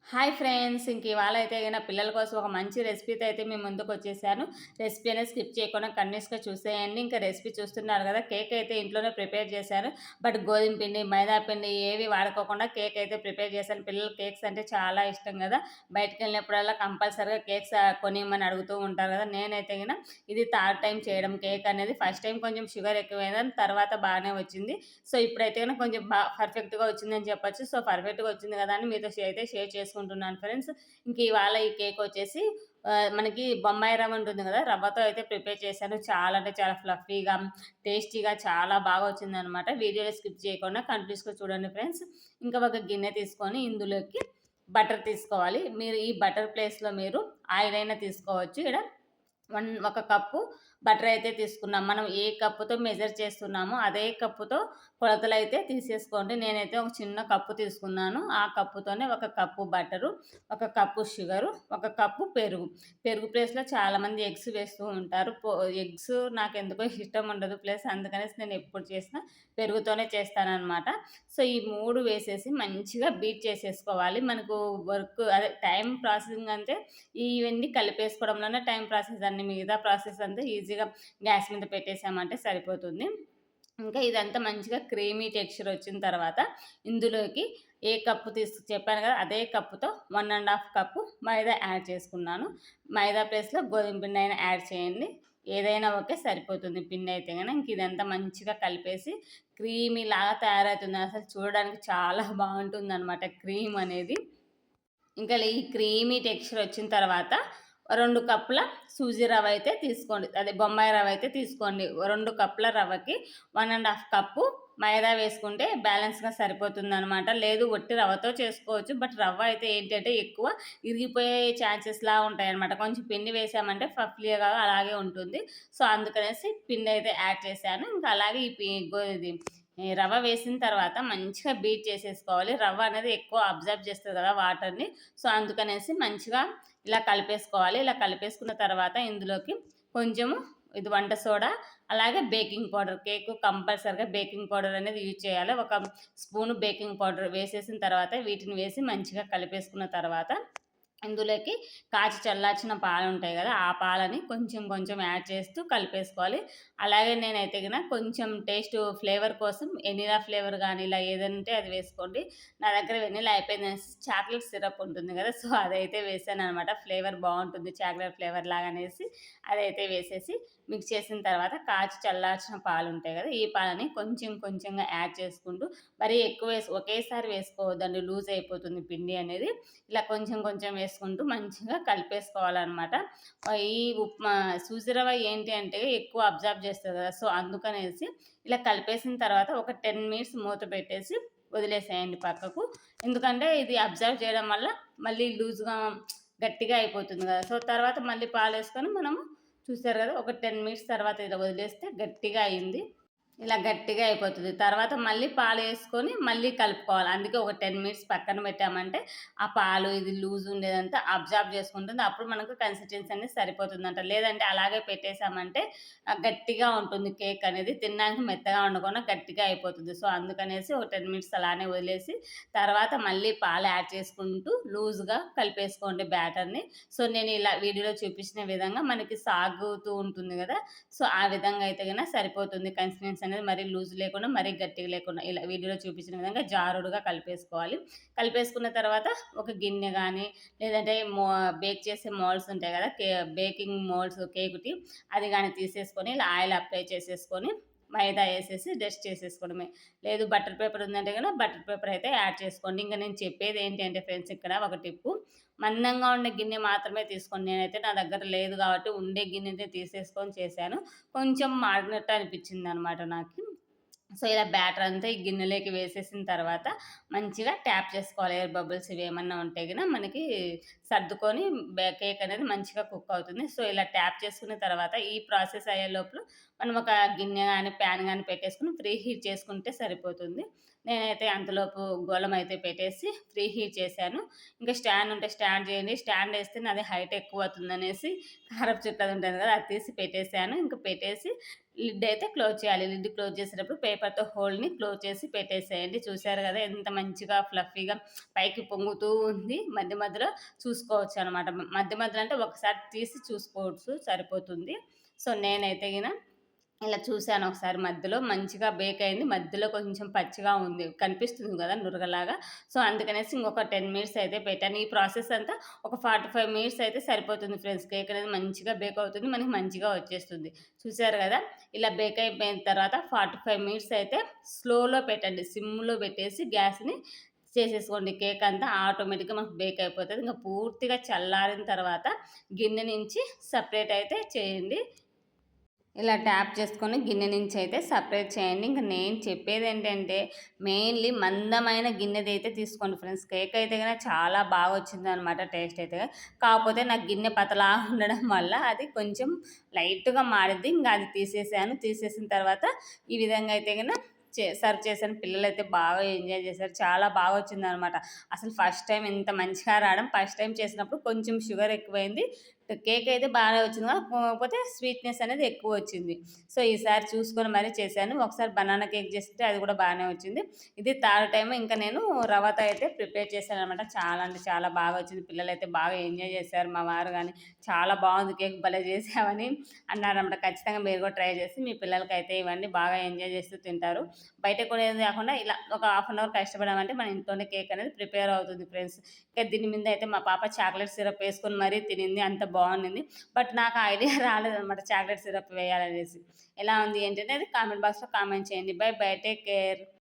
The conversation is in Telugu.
Hi friends! ఇవాళ అయితే నా పిల్లల కోసం ఒక మంచి రెసిపీతో అయితే మీ ముందుకొచ్చేసాను. రెసిపీ అనేది స్కిప్ చేయకుండా కంటిన్యూస్‌గా చూసేయండి. ఇంకా రెసిపీ చూస్తున్నారు కదా! కేక్ అయితే ఇంట్లోనే ప్రిపేర్ చేశాను. బట్ గోధుమ పిండి, మైదా పిండి ఏవి వాడుకోకుండా కేక్ అయితే ప్రిపేర్ చేశాను. పిల్లలు కేక్స్ అంటే చాలా ఇష్టం కదా! బయటికెళ్ళినప్పుడల్లా కంపల్సరీగా కేక్స్ కొనియమని అడుగుతూ ఉంటారు కదా! నేనైతే ఇది థర్డ్ టైమ్ చేయడం కేక్ అనేది. ఫస్ట్ టైమ్ కొంచెం షుగర్ ఎక్కువైందని తర్వాత బాగానే వచ్చింది. సో, ఇప్పుడైతే కొంచెం పర్ఫెక్ట్‌గా వచ్చిందని చెప్పొచ్చు. సో, పర్ఫెక్ట్‌గా వచ్చింది కదా అని మీతో షేర్ చేసుకుంటున్నాను ఫ్రెండ్స్. ఇవాళ ఈ కేక్ వచ్చేసి మనకి బొంబాయి రవ్వ ఉంటుంది కదా! రవ్వతో అయితే ప్రిపేర్ చేశాను. చాలా అంటే చాలా ఫ్లఫీగా, టేస్టీగా చాలా బాగా వచ్చిందనమాట. వీడియోని స్కిప్ చేయకుండా కంటిన్యూస్‌గా చూడండి ఫ్రెండ్స్. ఇంకా ఒక గిన్నె తీసుకొని ఇందులోకి బటర్ తీసుకోవాలి. మీరు ఈ బటర్ ప్లేస్‌లో మీరు ఆయిల్ అయినా తీసుకోవచ్చు. ఒక కప్పు బటర్ అయితే తీసుకున్నాం. మనం ఏ కప్పుతో మెజర్ చేస్తున్నామో అదే కప్పుతో కొలతలైతే తీసేసుకోండి. నేనైతే ఒక చిన్న కప్పు తీసుకున్నాను. ఆ కప్పుతోనే ఒక కప్పు బటరు, ఒక కప్పు షుగరు, ఒక కప్పు పెరుగు. పెరుగు ప్లేస్‌లో చాలామంది ఎగ్స్ వేస్తూ ఉంటారు. ఎగ్స్ నాకెందుకో ఇష్టం ఉండదు. ప్లస్ అందుకనేసి నేను ఎప్పుడు చేసినా పెరుగుతోనే చేస్తాననమాట. సో, ఈ 3 వేసేసి మంచిగా బీట్ చేసేసుకోవాలి. మనకు అదే టైమ్ ప్రాసెసింగ్ అంటే ఇవన్నీ కలిపేసుకోవడంలోనే టైం ప్రాసెస్ అండి. మిగతా ప్రాసెస్ అంతా ఈజీగా గ్యాస్ మీద పెట్టేసామంటే సరిపోతుంది. ఇంకా ఇదంతా మంచిగా క్రీమీ టెక్స్చర్ వచ్చిన తర్వాత ఇందులోకి ఏ కప్పు చెప్పాను కదా! అదే కప్పుతో 1 ½ కప్పు మైదా యాడ్ చేసుకున్నాను. మైదా ప్లేస్‌లో గోధుమ పిండి అయినా యాడ్ చేయండి. ఏదైనా ఓకే సరిపోతుంది పిండి అయితే ఇదంతా మంచిగా కలిపేసి క్రీమీలాగా తయారవుతుంది. అసలు చూడడానికి చాలా బావుంటుందనమాట క్రీమ్ అనేది. ఇంకా ఈ క్రీమీ టెక్స్చర్ వచ్చిన తర్వాత 2 కప్పుల సూజీ రవ్వ అయితే తీసుకోండి. అదే బొంబాయి రవ్వ అయితే తీసుకోండి. 2 కప్పుల రవ్వకి 1 ½ కప్పు మైదా వేసుకుంటే బ్యాలెన్స్‌గా సరిపోతుందనమాట. లేదు ఒట్టి రవ్వతో చేసుకోవచ్చు. బట్ రవ్వ అయితే ఏంటంటే ఎక్కువ ఇరిగిపోయే ఛాన్సెస్‌లా ఉంటాయనమాట. కొంచెం పిండి వేసామంటే ఫఫ్లీగా అలాగే ఉంటుంది. సో, అందుకనేసి పిండి అయితే యాడ్ చేశాను. ఇంకా అలాగే ఈ రవ్వ వేసిన తర్వాత మంచిగా బీట్ చేసేసుకోవాలి. రవ్వ అనేది ఎక్కువ అబ్జర్వ్ చేస్తది కదా వాటర్‌ని. సో, అందుకనేసి మంచిగా ఇలా కలిపేసుకోవాలి. ఇలా కలిపేసుకున్న తర్వాత ఇందులోకి కొంచెము ఇది వంట సోడా, అలాగే బేకింగ్ పౌడర్. కేకు కంపల్సరీగా బేకింగ్ పౌడర్ అనేది యూజ్ చేయాలి. ఒక స్పూను బేకింగ్ పౌడర్ వేసేసిన తర్వాత వీటిని వేసి మంచిగా కలిపేసుకున్న తర్వాత ఇందులోకి కాచి చల్లార్చిన పాలుంటాయి గదా! ఆ పాలని కొంచెం కొంచెం యాడ్ చేస్తూ కలిపేసుకోవాలి. అలాగే నేనైతే కొంచెం ఫ్లేవర్ కోసం ఎనిలా ఫ్లేవర్ గానీ, ఇలా ఏదంటే అది వేసుకోండి. నా దగ్గర వెనిలా అయిపోయిందనేసి చాక్లెట్ సిరప్ ఉంటుంది గదా! సో, అదైతే వేసాననమాట. ఫ్లేవర్ బావుంటుంది చాక్లెట్ ఫ్లేవర్ లాగనేసి అదైతే వేసేసి మిక్స్ చేసిన తర్వాత కాచి చల్లార్చిన పాలుంటాయి గదా! ఈ పాలని కొంచెం కొంచెంగా యాడ్ చేసుకుంటూ మరీ ఎక్కువ ఒకేసారి వేసుకోవద్దండి. లూజ్ అయిపోతుంది పిండి అనేది. ఇలా కొంచెం కొంచెం వేసుకుంటూ మంచిగా కలిపేసుకోవాలనమాట. ఈ సూజీ రవ్వ ఏంటి అంటే ఎక్కువ అబ్జర్వ్ చేస్తది కదా! సో, అందుకనేసి ఇలా కలిపేసిన తర్వాత ఒక 10 మినిట్స్ మూత పెట్టేసి వదిలేసేయండి పక్కకు. ఎందుకంటే ఇది అబ్జర్వ్ చేయడం వల్ల మళ్ళీ లూజ్‌గా గట్టిగా అయిపోతుంది కదా! సో, తర్వాత మళ్ళీ పాలేసుకొని మనము చూసారు కదా! ఒక 10 మినిట్స్ తర్వాత ఇలా వదిలేస్తే గట్టిగా అయింది. ఇలా గట్టిగా అయిపోతది. తర్వాత మళ్ళీ పాలేసుకొని మళ్ళీ కలుపుకోవాలి. అందుకే ఒక 10 మినిట్స్ పక్కన పెట్టామంటే, ఆ పాలు ఇది లూజ్ ఉండేదంతా అబ్జార్బ్ చేసుకుంటుంది. అప్పుడు మనకు కన్సిస్టెన్సీ అనేది సరిపోతుందంట. లేదంటే అలాగే పెట్టేసామంటే గట్టిగా ఉంటుంది కేక్ అనేది. తినడానికి మెత్తగా ఉండకుండా గట్టిగా అయిపోతుంది. సో, అందుకనేసి ఒక 10 మినిట్స్ అలానే వదిలేసి, తర్వాత మళ్ళీ పాలు యాడ్ చేసుకుంటూ లూజ్‌గా కలిపేసుకోండి బ్యాటర్‌ని. సో, నేను ఇలా వీడియోలో చూపించిన విధంగా మనకి సాగుతూ ఉంటుంది గదా! సో, ఆ విధంగా అయితే సరిపోతుంది. కన్సిస్టెన్సీ అనేది మరీ లూజ్ లేకుండా, మరీ గట్టిగా లేకుండా ఇలా వీడియోలో చూపించిన విధంగా జారుడుగా కలిపేసుకోవాలి. కలిపేసుకున్న తర్వాత ఒక గిన్నె గానీ, లేదంటే బేక్ చేసే మోల్డ్స్ ఉంటాయి గదా! బేకింగ్ మోల్డ్స్ కేకుటి అది గానీ తీసేసుకొని ఇలా ఆయిల్ అప్లై చేసేసుకొని మైదా ఏసేసి డస్ట్ చేసేసుకోవడమే. లేదు బటర్ పేపర్ ఉందంటే బటర్ పేపర్ అయితే యాడ్ చేసుకోండి. ఇంక నేను చెప్పేది ఏంటి అంటే ఫ్రెండ్స్ ఇక్కడ ఒక టిప్పు. మందంగా ఉండే గిన్నె మాత్రమే తీసుకోండి. నేనైతే నా దగ్గర లేదు గాబట్టి ఉండే గిన్నెనే తీసేసుకొని చేశాను. కొంచెం మాడినట్టు అనిపించిందనమాట నాకి. సో, ఇలా బ్యాటర్ అంతా ఈ గిన్నెలోకి వేసేసిన తర్వాత మంచిగా ట్యాప్ చేసుకోవాలి. ఎయిర్ బబుల్స్ ఇవేమన్నా ఉంటే మనకి సర్దుకొని కేక్ అనేది మంచిగా కుక్ అవుతుంది. సో, ఇలా ట్యాప్ చేసుకున్న తర్వాత ఈ ప్రాసెస్ అయ్యే లోపల మనం ఒక గిన్నె గానీ, ప్యాన్ గానీ పెట్టేసుకొని ప్రీ హీట్ చేసుకుంటే సరిపోతుంది. నేనైతే అంతలోపు గోళం అయితే పెట్టేసి ప్రీ హీట్ చేశాను. ఇంకా స్టాండ్ ఉంటే స్టాండ్ చేయండి. స్టాండ్ ఏస్తే నాది హైట్ ఎక్కువవుతుందనేసి కారపు చుట్టది ఉంటది కదా! అది తీసి పెట్టేసాను. ఇంక పెట్టేసి లిడ్ అయితే క్లోజ్ చేయాలి. లిడ్ క్లోజ్ చేసేటప్పుడు పేపర్‌తో హోల్‌ని క్లోజ్ చేసి పెట్టేసేయండి. చూసారు కదా! ఎంత మంచిగా ఫ్లఫీగా పైకి పొంగుతూ ఉంది. మధ్య మధ్యలో చూసుకోవచ్చనమాట. మధ్య మధ్యలో అంటే ఒకసారి తీసి చూసుకోవచ్చు సరిపోతుంది. సో, నేనైతే గిన ఇలా చూసాను ఒకసారి మధ్యలో మంచిగా బేక్ అయింది. మధ్యలో కొంచెం పచ్చిగా ఉంది. కనిపిస్తుంది గదా! నురగలాగా. సో, అందుకనేసి ఇంకొక 10 మినిట్స్ అయితే పెట్టాను. ఈ ప్రాసెస్ అంతా ఒక 45 మినిట్స్ అయితే సరిపోతుంది ఫ్రెండ్స్. కేక్ అనేది మంచిగా బేక్ అవుతుంది. మనకి మంచిగా వచ్చేస్తుంది. చూసారు గదా! ఇలా బేక్ అయిపోయిన తర్వాత 45 మినిట్స్ అయితే స్లోలో పెట్టండి. సిమ్‌లో పెట్టేసి గ్యాస్‌ని చేసేసుకోండి. కేక్ అంతా ఆటోమేటిక్‌గా మనకు బేక్ అయిపోతది. ఇంక పూర్తిగా చల్లారిన తర్వాత గిన్నె నుంచి సెపరేట్ అయితే చేయండి. ఇలా ట్యాప్ చేసుకొని గిన్నె నుంచి అయితే సపరేట్ చేయండి. ఇంక నేను చెప్పేదేంటంటే, మెయిన్‌లీ మందమైన గిన్నెదైతే తీసుకోండి ఫ్రెండ్స్. కేక్ అయితే గన చాలా బాగా వచ్చిందనమాట టేస్ట్ అయితే. కాకపోతే నాకు గిన్నె పతలా ఉండడం వల్ల అది కొంచెం లైట్‌గా మాడిద్ది. ఇంక అది తీసేసాను. తీసేసిన తర్వాత ఈ విధంగా అయితే గన సర్వ్ చేశాను. పిల్లలైతే బాగా ఎంజాయ్ చేశారు. చాలా బాగా వచ్చిందనమాట. అసలు ఫస్ట్ టైమ్ ఇంత మంచిగా రావడం ఫస్ట్ టైమ్ చేసినప్పుడు కొంచెం షుగర్ ఎక్కువైంది. కేక్ అయితే బాగానే వచ్చింది కాకపోతే స్వీట్‌నెస్ అనేది ఎక్కువొచ్చింది. సో, ఈసారి చూసుకొని మరీ చేశాను. ఒకసారి బనానా కేక్ చేస్తే అది కూడా బాగానే వచ్చింది. ఇది థర్డ్ టైమ్ ఇంకా నేను రవ్వతో అయితే ప్రిపేర్ చేశాననమాట. చాలా అంటే చాలా బాగా వచ్చింది. పిల్లలైతే బాగా ఎంజాయ్ చేశారు. మా వారు గాని, "చాలా బాగుంది కేక్ భలే చేశావని" అన్నారనమాట. ఖచ్చితంగా మీరు కూడా ట్రై చేసి మీ పిల్లలకైతే ఇవ్వండి. బాగా ఎంజాయ్ చేస్తూ తింటారు. బయట కొనేది కాకుండా ఇలా ఒక హాఫ్ అన్ అవర్ కష్టపడామంటే మన ఇంట్లోనే కేక్ అనేది ప్రిపేర్ అవుతుంది ఫ్రెండ్స్. ఇంకా దీని మీద అయితే మా పాప చాక్లెట్ సిరప్ ఏసుకొని మరీ తినింది. అంత బావుండింది. బట్ నాకు ఐడియా రాలేదనమాట చాక్లెట్ సిరప్ వేయాలనేసి. ఎలా ఉంది ఏంటి అనేది కామెంట్ బాక్స్‌లో కామెంట్ చేయండి. By by. Take care.